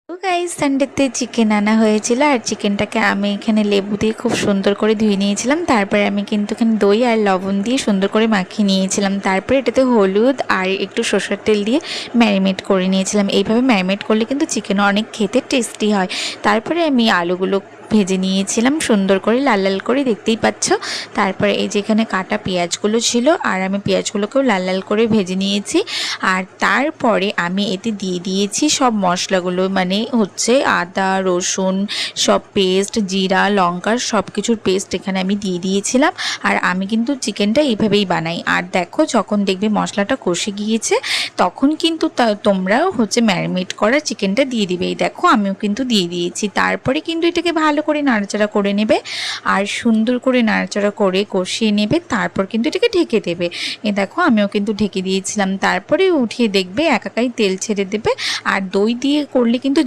তো guys সানডেতে chicken আনা হয়েছিল আর চিকেনটাকে আমি এখানে লেবু দিয়ে খুব সুন্দর করে ধুয়ে নিয়েছিলাম। তারপরে আমি কিন্তু এখানে দই আর লবণ দিয়ে সুন্দর করে মাখিয়ে নিয়েছিলাম। তারপরে এটাতে হলুদ আর একটু সরষের তেল দিয়ে ম্যারিনেট করে নিয়েছিলাম। এইভাবে ম্যারিনেট করলে কিন্তু চিকেন অনেক খেতে টেস্টি হয়। তারপরে আমি আলুগুলো ভেজে নিয়েছিলাম সুন্দর করে লাল লাল করে, দেখতেই পাচ্ছ। তারপরে এই যেখানে কাটা পেঁয়াজগুলো ছিল আর আমি পেঁয়াজগুলোকেও লাল লাল করে ভেজে নিয়েছি। আর তারপরে আমি এতে দিয়ে দিয়েছি সব মশলাগুলো, মানে হচ্ছে আদা রসুন সব পেস্ট, জিরা লঙ্কার সব কিছুর পেস্ট এখানে আমি দিয়ে দিয়েছিলাম। আর আমি কিন্তু চিকেনটা এইভাবেই বানাই। আর দেখো যখন দেখবে মশলাটা কষে গিয়েছে তখন কিন্তু তোমরাও হচ্ছে ম্যারিনেট করা চিকেনটা দিয়ে দিবে। এই দেখো আমিও কিন্তু দিয়ে দিয়েছি। তারপরে কিন্তু এটাকে ভালো করে নাড়াচাড়া করে নেবে আর সুন্দর করে নাড়াচাড়া করে কষিয়ে নেবে। তারপর কিন্তু এটাকে ঢেকে দেবে। এ দেখো আমিও কিন্তু ঢেকে দিয়েছিলাম। তারপরে উঠিয়ে দেখবে একাকাই তেল ছেড়ে দেবে। আর দই দিয়ে করলে কিন্তু